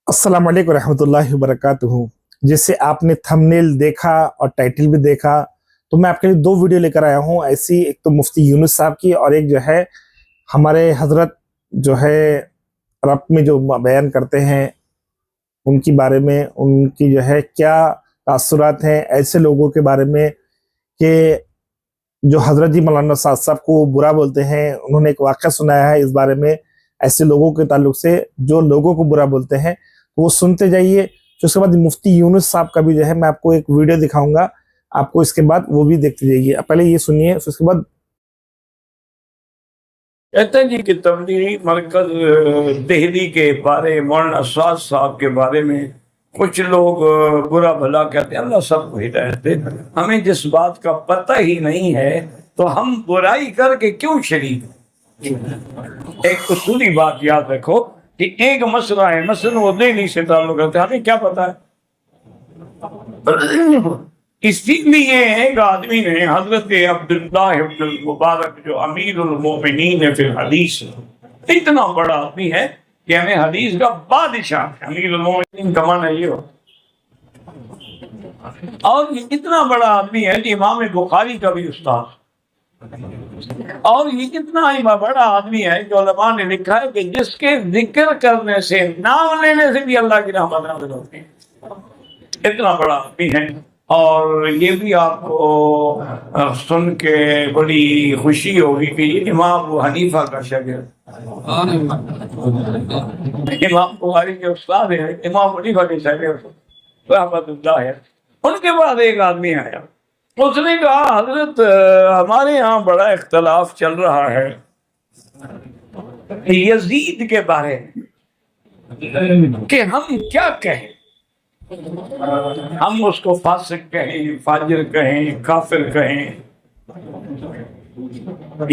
अस्सलाम वालेकुम रहमतुल्लाहि व बरकातुहू। जैसे आपने थंबनेल देखा और टाइटल भी देखा, तो मैं आपके लिए दो वीडियो लेकर आया हूँ ऐसी। एक तो मुफ्ती यूनुस साहब की और एक जो है हमारे हजरत जो है रब में जो बयान करते हैं उनकी बारे में, उनकी जो है क्या तासुरात हैं ऐसे लोगों के बारे में कि जो हजरत जी मौलाना साहब साहब को बुरा बोलते हैं। उन्होंने एक वाक़या सुनाया है इस बारे में, ऐसे लोगों के ताल्लुक से जो लोगों को बुरा बोलते हैं, तो वो सुनते जाइए। फिर उसके बाद मुफ्ती यूनुस साहब का भी जो है मैं आपको एक वीडियो दिखाऊंगा, आपको इसके बाद वो भी देखते जाइए। पहले ये सुनिए, फिर उसके बाद कहते हैं जी कि तबलीगी मरकज दिल्ली के बारे मौलाना साद साहब के बारे में कुछ लोग बुरा भला कहते हैं। अल्लाह सबको हिदायत दे। हमें जिस बात का पता ही नहीं है तो हम बुराई करके क्यों शरीक हैं? एक उसूली बात याद रखो कि एक मसला है, मसलन वो दिल्ली से ताल्लुक रखते हैं, हमें क्या पता है? इसीलिए एक आदमी ने हजरत अब्दुल्लाह इब्न मुबारक जो अमीरुल मोमिनीन है फिर हदीस, इतना बड़ा आदमी है कि हमें हदीस का बादशाह, अमीरुल मोमिनीन का माना ये हो, और ये इतना बड़ा आदमी है कि इमाम बुखारी का भी उस्ताद, और ये इतना बड़ा आदमी है कि उलमा ने लिखा है कि जिसके जिक्र करने से, नाम लेने से भी अल्लाह की रहमत नाज़िल होती है। इतना बड़ा आदमी है। और ये भी आपको सुन के बड़ी खुशी होगी कि इमाम अबू हनीफा का शागिर्द, इमाम बुखारी के उस्ताद है, इमाम अबू हनीफा के शागिर्द रहमतुल्लाह है। उनके बाद एक आदमी आया, उसने कहा हजरत हमारे यहाँ बड़ा इख्तलाफ चल रहा है यजीद के बारे में कि हम क्या कहें, हम उसको फासिक कहें, फाजिर कहें, काफिर कहें,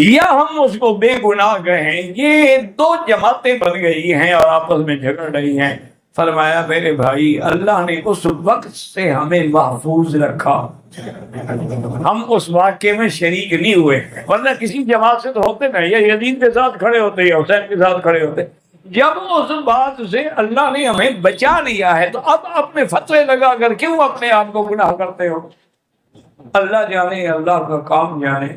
या हम उसको बेगुनाह कहें। ये दो जमातें बन गई हैं और आपस में झगड़ रही हैं। फरमाया मेरे भाई, अल्लाह ने उस वक्त से हमें महफूज रखा, हम उस वाक़े में शरीक नहीं हुए, वरना किसी जमात से तो होते ना, या यजीद के साथ खड़े होते या हुसैन के साथ खड़े होते। जब उस बात से अल्लाह ने हमें बचा लिया है तो अब अपने फतवे लगा कर क्यों अपने आप को गुनाह करते हो? अल्लाह जाने, अल्लाह का काम जाने।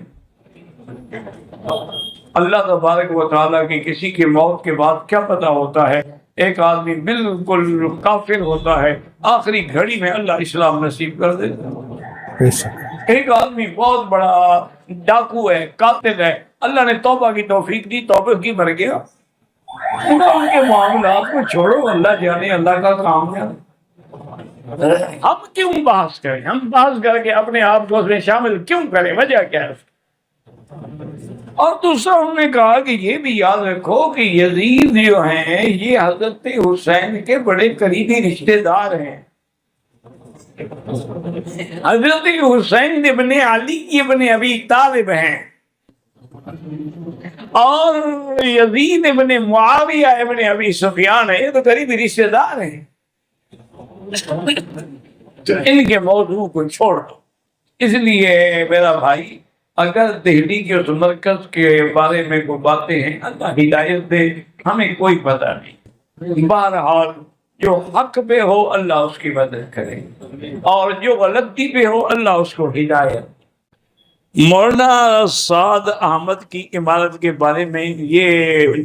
अल्लाह तबारक व तआला की किसी की मौत के बाद क्या पता होता है। एक आदमी बिल्कुल काफिर होता है, आखिरी घड़ी में अल्लाह इस्लाम नसीब कर देता। एक आदमी बहुत बड़ा डाकू है, कातिल है, अल्लाह ने तौबा की तौफीक दी, तौबा की मर गया। उनके मामलात को छोड़ो, अल्लाह जाने, अल्लाह का काम जाने। हम क्यों बहस करें? हम बहस करके अपने आप को उसमें शामिल क्यों करें? वजह क्या है? और दूसरा उन्होंने कहा कि ये भी याद रखो कि यजीद जो हैं ये हजरत हुसैन के बड़े करीबी रिश्तेदार हैं। हजरत हुसैन इब्ने अली इब्ने अबी तालिब हैं और यजीद इब्ने मुआविया इब्ने अबी सुफियान है, ये तो करीबी रिश्तेदार हैं। तो इनके मौजू को छोड़ दो। इसलिए मेरा भाई, अगर दिल्ली के उस मरकज के बारे में कोई बातें हैं, अल्लाह हिदायत दे, हमें कोई पता नहीं। बहरहाल जो हक पे हो अल्लाह उसकी मदद करे, और जो गलती पे हो अल्लाह उसको हिदायत। मौलाना साद अहमद की इमारत के बारे में ये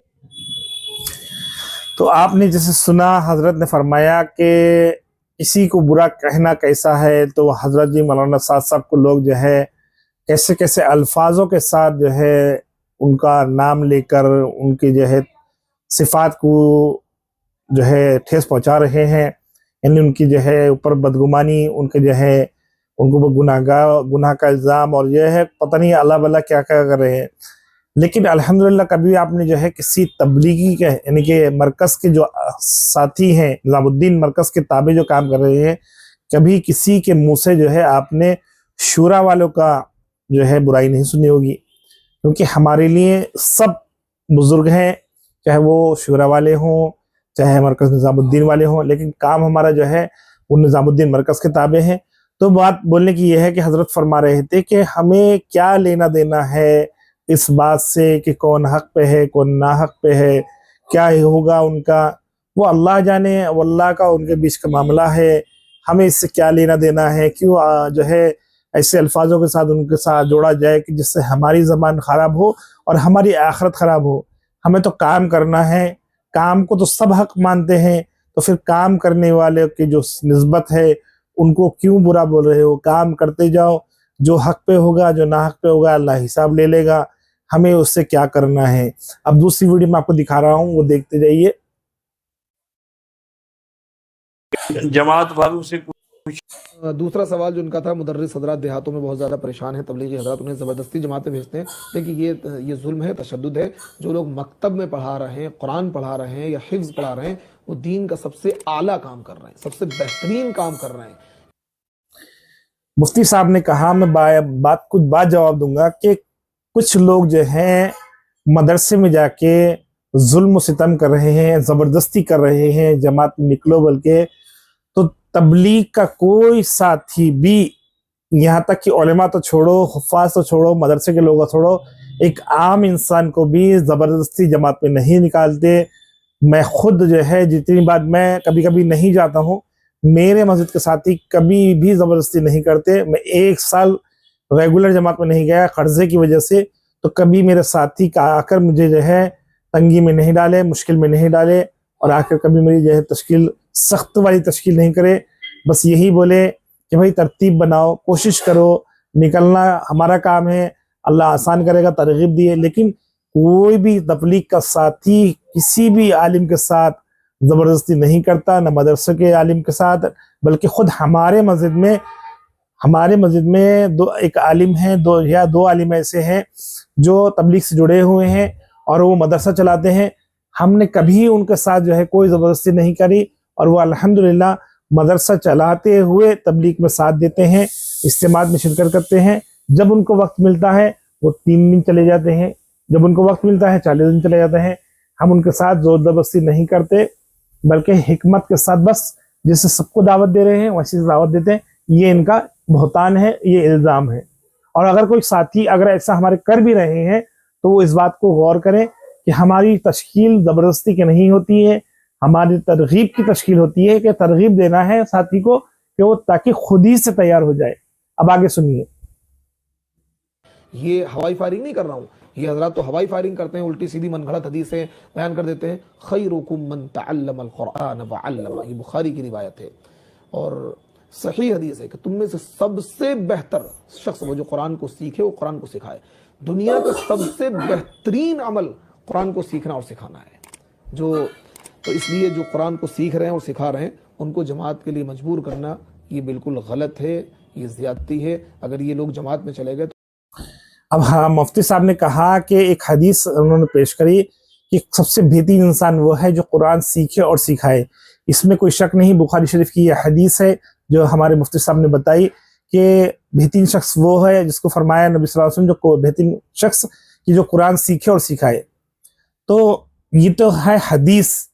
तो आपने जैसे सुना, हजरत ने फरमाया कि किसी को बुरा कहना कैसा है, तो हजरत जी मौलाना साहब साहब को लोग जो है कैसे कैसे अल्फाजों के साथ जो है उनका नाम लेकर उनकी जो है सिफात को जो है ठेस पहुंचा रहे हैं, यानी उनकी जो है ऊपर बदगुमानी, उनके जो है उनको गुनाह का इल्ज़ाम, और यह है पता नहीं अल्लाह बल्ला क्या क्या कर रहे हैं। लेकिन अल्हम्दुलिल्लाह कभी आपने जो है किसी तबलीगी के यानी कि मरकज़ के जो साथी हैं, निज़ामुद्दीन मरकज़ के ताबे जो काम कर रहे हैं, कभी किसी के मुंह से जो है आपने शूरा वालों का जो है बुराई नहीं सुनी होगी, क्योंकि हमारे लिए सब बुजुर्ग हैं, चाहे वो शूरा वाले हों चाहे मरकज़ निज़ामुद्दीन वाले हों, लेकिन काम हमारा जो है वो निज़ामुद्दीन मरकज़ के ताबे हैं। तो बात बोलने की यह है कि हजरत फरमा रहे थे कि हमें क्या लेना देना है इस बात से कि कौन हक पे है कौन ना हक पे है, क्या होगा उनका वो अल्लाह जाने, वो अल्लाह का उनके बीच का मामला है, हमें इससे क्या लेना देना है। क्यों जो है ऐसे अल्फाजों के साथ उनके साथ जोड़ा जाए कि जिससे हमारी ज़बान ख़राब हो और हमारी आखिरत ख़राब हो। हमें तो काम करना है, काम को तो सब हक मानते हैं, तो फिर काम करने वाले की जो निस्बत है उनको क्यों बुरा बोल रहे हो। काम करते जाओ, जो हक पे होगा, जो ना हक पे होगा, अल्लाह हिसाब ले लेगा, हमें उससे क्या करना है। अब दूसरी वीडियो में आपको दिखा रहा हूँ, वो देखते जाइए। जमात वालों से दूसरा सवाल जो उनका था, मुदर्रिस हजरात देहातों में बहुत ज़्यादा परेशान हैं, तबलीगी हजरात उन्हें ज़बरदस्ती जमात में भेजते हैं। देखिए ये जुल्म है, तशद्दुद है। जो लोग मकतब में पढ़ा रहे हैं, कुरान पढ़ा रहे हैं या हिफ्ज़ पढ़ा रहे हैं, वो दीन का सबसे आला काम कर रहे हैं, सबसे बेहतरीन काम कर रहे हैं। मुफ्ती साहब ने कहा, मैं कुछ बात जवाब दूंगा कि कुछ लोग जो हैं मदरसे में जाके जुल्म सितम कर रहे हैं, ज़बरदस्ती कर रहे हैं, जमात में निकलो बल्कि। तो तबलीग का कोई साथी भी, यहाँ तक कि उलेमा तो छोड़ो, हुफ़ाज़ तो छोड़ो, मदरसे के लोग छोड़ो, एक आम इंसान को भी ज़बरदस्ती जमात में नहीं निकालते। मैं खुद जो है जितनी बार मैं कभी कभी नहीं जाता हूँ, मेरे मस्जिद के साथी कभी भी ज़बरदस्ती नहीं करते। मैं 1 साल रेगुलर जमात में नहीं गया कर्जे की वजह से, तो कभी मेरे साथी का आकर मुझे जो है तंगी में नहीं डाले, मुश्किल में नहीं डाले, और आकर कभी मेरी जो है तश्कील सख्त वाली तश्कील नहीं करे। बस यही बोले कि भाई तरतीब बनाओ, कोशिश करो, निकलना हमारा काम है, अल्लाह आसान करेगा, तरगीब दिए। लेकिन कोई भी तबलीग का साथी किसी भी आलिम के साथ ज़बरदस्ती नहीं करता, न मदरसे के आलिम के साथ, बल्कि खुद हमारे मस्जिद में एक आलिम हैं, दो आलिम ऐसे हैं जो तबलीग से जुड़े हुए हैं और वो मदरसा चलाते हैं। हमने कभी उनके साथ जो है कोई ज़बरदस्ती नहीं करी, और वो अल्हम्दुलिल्लाह मदरसा चलाते हुए तबलीग में साथ देते हैं, इज्तिमात में शिरकत करते हैं। जब उनको वक्त मिलता है वो 3 दिन चले जाते हैं, जब उनको वक्त मिलता है 40 दिन चले जाते हैं। हम उनके साथ जोर जबरदस्ती नहीं करते, बल्कि हिकमत के साथ बस जैसे सबको दावत दे रहे हैं वैसे दावत देते हैं। ये इनका बहतान है, ये इल्ज़ाम है। और अगर कोई साथी अगर ऐसा हमारे कर भी रहे हैं तो वो इस बात को गौर करें कि हमारी तश्कील ज़बरदस्ती की नहीं होती है, हमारी तरगीब की तश्कील होती है कि तरगीब देना है साथी को कि वो ताकि खुद ही से तैयार हो जाए। अब आगे सुनिए। ये हवाई फायरिंग नहीं कर रहा हूँ, ये हजरात तो हवाई फायरिंग करते हैं, उल्टी सीधी मनगढ़ंत हदीसें बयान कर देते हैं। खैरुकुम मन तअल्लमल कुरआन व अल्लमा, ये बुखारी की रिवायत है और सही हदीस है कि तुम में से सबसे बेहतर शख्स वो जो कुरान को सीखे, वो कुरान को सिखाए। दुनिया का सबसे बेहतरीन अमल कुरान को सीखना और सिखाना है। तो इसलिए जो कुरान को सीख रहे हैं और सिखा रहे हैं उनको जमात के लिए मजबूर करना ये बिल्कुल गलत है, ये ज़्यादती है। अगर ये लोग जमात में चले गए तो अब हाँ, मुफ्ती साहब ने कहा कि एक हदीस उन्होंने पेश करी कि सबसे बेहतरीन इंसान वो है जो कुरान सीखे और सिखाए। इसमें कोई शक नहीं, बुखारी शरीफ की यह हदीस है जो हमारे मुफ्ती साहब ने बताई कि बेहतरीन शख्स वो है जिसको फरमाया नबी सल्लल्लाहु अलैहि वसल्लम, जो बेहतरीन शख्स कि जो कुरान सीखे और सिखाए। तो ये तो है हदीस,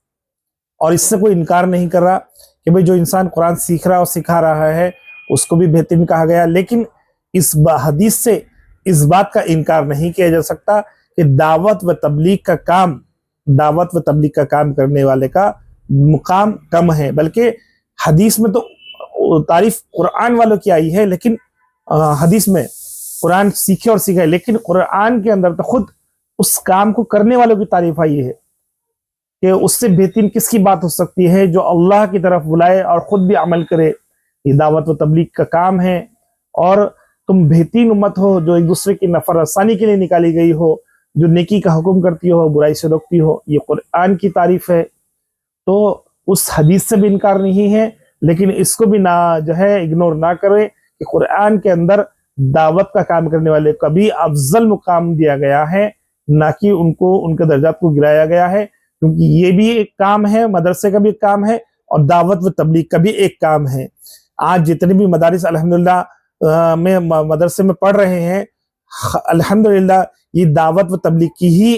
और इससे कोई इनकार नहीं कर रहा कि भाई जो इंसान कुरान सीख रहा और सिखा रहा है उसको भी बेहतरीन कहा गया। लेकिन इस हदीस से इस बात का इनकार नहीं किया जा सकता कि दावत व तबलीग का काम करने वाले का मुकाम कम है। बल्कि हदीस में तो तारीफ कुरान वालों की आई है, लेकिन हदीस में कुरान सीखे और सिखाए, लेकिन कुरान के अंदर तो खुद उस काम को करने वालों की तारीफ आई है कि उससे बेहतरीन किसकी बात हो सकती है जो अल्लाह की तरफ बुलाए और खुद भी अमल करे। ये दावत व तबलीग का काम है, और तुम बेहतरीन उम्मत हो जो एक दूसरे की नफर आसानी के लिए निकाली गई हो, जो नेकी का हुक्म करती हो, बुराई से रोकती हो। ये कुरान की तारीफ है। तो उस हदीस से भी इनकार नहीं है, लेकिन इसको भी ना जो है इग्नोर ना करें कि कुरान के अंदर दावत का काम करने वाले का भी अफजल मुकाम दिया गया है, ना कि उनको उनके दर्जात को गिराया गया है। क्योंकि ये भी एक काम है, मदरसे का भी एक काम है और दावत व तबलीग का भी एक काम है। आज जितने भी मदारिस अल्हम्दुलिल्लाह में मदरसे में पढ़ रहे हैं, अल्हम्दुलिल्लाह ये दावत व तबलीग की ही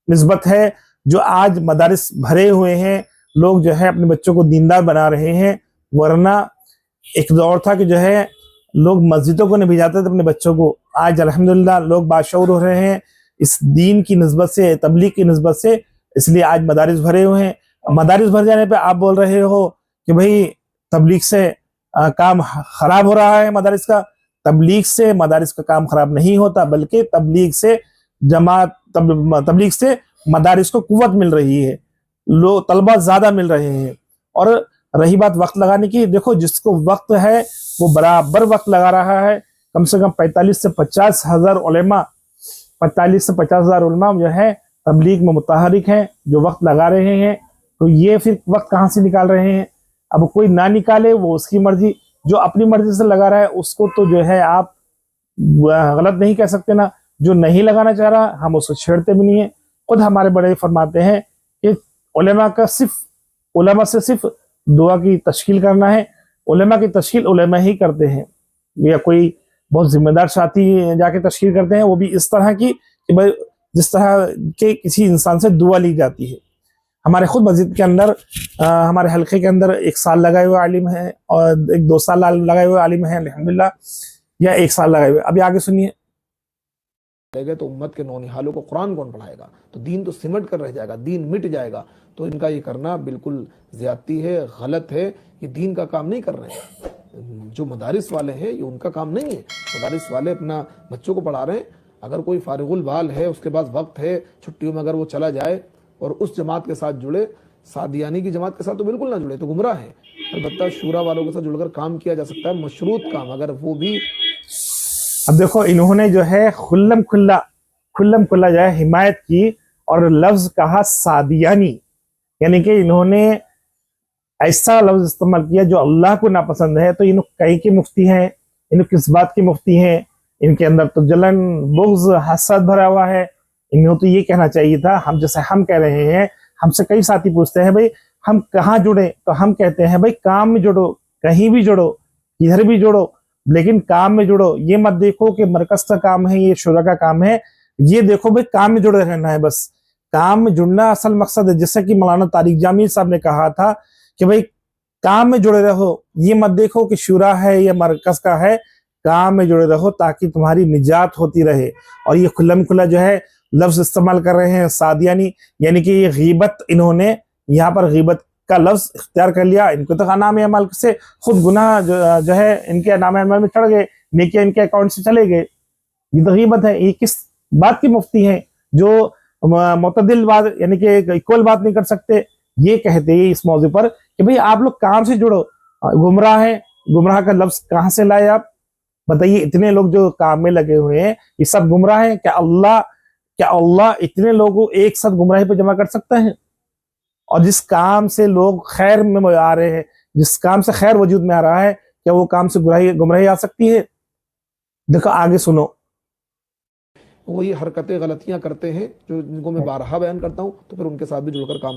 निस्बत है जो आज मदारिस भरे हुए हैं। लोग जो है अपने बच्चों को दीनदार बना रहे हैं, वरना एक दौर था कि जो है लोग मस्जिदों को नहीं भेजाते थे अपने बच्चों को। आज अल्हम्दुलिल्लाह लोग बाशऊर हो रहे हैं इस दीन की निस्बत से, तबलीग की निस्बत से, इसलिए आज मदारिस भरे हुए हैं। मदारिस भर जाने पे आप बोल रहे हो कि भाई तबलीग से काम खराब हो रहा है मदारिस का। तबलीग से मदारिस का काम खराब नहीं होता, बल्कि तबलीग से मदारिस को कुव्वत मिल रही है, लोग तलबा ज्यादा मिल रहे हैं। और रही बात वक्त लगाने की, देखो जिसको वक्त है वो बराबर वक्त लगा रहा है। कम से कम 45 से 50 हजार उलेमा, 45 से 50 हजार उलेमा जो है तबलीग में मुतहरिक हैं, जो वक्त लगा रहे हैं। तो ये फिर वक्त कहाँ से निकाल रहे हैं? अब कोई ना निकाले वो उसकी मर्जी, जो अपनी मर्जी से लगा रहा है उसको तो जो है आप गलत नहीं कह सकते ना। जो नहीं लगाना चाह रहा हम उसको छेड़ते भी नहीं है। खुद हमारे बड़े फरमाते हैं कि उलेमा से सिर्फ दुआ की तश्कील करना है। उलेमा की तश्कील उलेमा ही करते हैं, या कोई बहुत जिम्मेदार साथी जाके तश्कील करते हैं, वो भी इस तरह की कि भाई जिस तरह के किसी इंसान से दुआ ली जाती है। हमारे खुद मस्जिद के अंदर हमारे हल्के के अंदर 1 साल लगाए हुए आलिम है और 1-2 साल लगाए हुए आलिम है अल्हम्दुलिल्लाह, या 1 साल लगाए हुए। अभी आगे सुनिए। तो उम्मत के नौनिहालों को कुरान कौन पढ़ाएगा? तो दीन तो सिमट कर रह जाएगा, दीन मिट जाएगा। तो इनका ये करना बिल्कुल ज्यादती है, गलत है। ये दीन का काम नहीं कर रहे हैं। जो मदारिस वाले हैं ये उनका काम नहीं है। मदारिस वाले अपना बच्चों को पढ़ा रहे हैं। अगर कोई फारिगुल बाल है, उसके पास वक्त है, छुट्टियों में अगर वो चला जाए और उस जमात के साथ जुड़े, सादियानी की जमात के साथ तो बिल्कुल ना जुड़े, तो गुमराह है। अलबत्ता शूरा वालों के साथ जुड़कर काम किया जा सकता है, मशरूत काम, अगर वो भी। अब देखो इन्होंने जो है खुल्लम खुल्ला जो है हिमायत की और लफ्ज कहा सादियानी, यानी कि इन्होंने ऐसा लफ्ज इस्तेमाल किया जो अल्लाह को नापसंद है। तो इन कई के मुफ्ती हैं, इन किस बात की मुफ्ती हैं? इनके अंदर तो जलन, बुग़्ज़, हसद भरा हुआ है। इन्हें तो ये कहना चाहिए था, हम जैसे हम कह रहे हैं, हमसे कई साथी पूछते हैं भाई हम कहाँ जुड़े, तो हम कहते हैं भाई काम में जुड़ो, कहीं भी जुड़ो, इधर भी जुड़ो, लेकिन काम में जुड़ो। ये मत देखो कि मरकज का काम है, ये शुरा का काम है। ये देखो भाई काम में जुड़े रहना है, बस काम में जुड़ना असल मकसद है। जैसा कि मौलाना तारिक जामी साहब ने कहा था कि भाई काम में जुड़े रहो, ये मत देखो कि शुरा है या मरकज का है, काम में जुड़े रहो ताकि तुम्हारी निजात होती रहे। और ये खुल्लम खुल्ला जो है लफ्ज इस्तेमाल कर रहे हैं सादियानी, यानी कि ये गीबत, इन्होंने यहाँ पर गीबत का लफ्ज इख्तियार कर लिया। इनको तो नाम अमल से खुद गुनाह जो है इनके नाम अमल में चढ़ गए, नेकियां इनके अकाउंट से चले गए। ये तो गीबत है। ये किस बात की मुफ्ती हैं जो मुतदिल बात, यानी कि इक्वल बात नहीं कर सकते? ये कहते हैं इस मौजू पर कि भाई आप लोग काम से जुड़ो। गुमराह है, गुमराह का लफ्ज कहाँ से लाए आप बताइए? इतने लोग जो काम में लगे हुए हैं ये सब गुमराह हैं? क्या अल्लाह इतने लोगों को एक साथ गुमराही पे जमा कर सकता है? और जिस काम से लोग खैर में आ रहे हैं, जिस काम से खैर वजूद में आ रहा है, क्या वो काम से गुमराही आ सकती है? देखो आगे सुनो। वो ये हरकतें, गलतियां करते हैं जो जिनको मैं बारहा बयान करता हूं, तो फिर उनके साथ भी जुड़कर काम।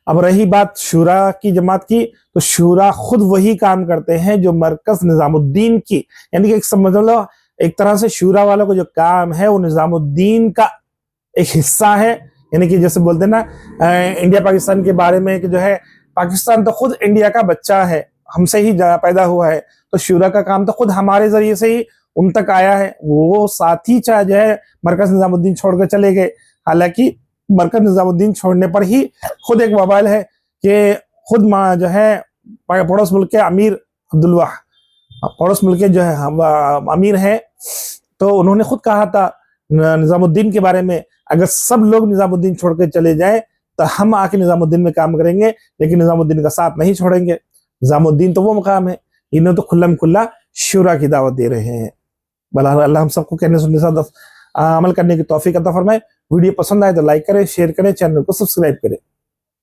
अब रही बात शूरा की जमात की, तो शूरा खुद वही काम करते हैं जो मरकज निजामुद्दीन की, यानी कि समझ लो एक तरह से शूरा वालों को जो काम है वो निजामुद्दीन का एक हिस्सा है। यानी कि जैसे बोलते हैं ना इंडिया पाकिस्तान के बारे में कि जो है पाकिस्तान तो खुद इंडिया का बच्चा है, हमसे ही पैदा हुआ है, तो शूरा का काम तो खुद हमारे जरिए से ही उन तक आया है। वो साथी चाहे जो है मरकज निजामुद्दीन छोड़कर चले गए, हालांकि मरकज निजामुद्दीन छोड़ने पर ही खुद एक मोबाइल है कि खुद जो है पड़ोस मुल्क के अमीर अब्दुल पड़ोस मुल्क के जो है अमीर है, तो उन्होंने खुद कहा था निजामुद्दीन के बारे में, अगर सब लोग निजामुद्दीन छोड़ के चले जाए तो हम आके निजामुद्दीन में काम करेंगे, लेकिन निजामुद्दीन का साथ नहीं छोड़ेंगे। निजामुद्दीन तो वो मकाम है, इन्हें तो खुल्लम खुल्ला शूरा की दावत दे रहे हैं। भला अल्लाह हम सबको कहने सुनने से अमल करने की तौफीक अता फरमाए। वीडियो पसंद आए तो लाइक करें, शेयर करें, चैनल को सब्सक्राइब करें।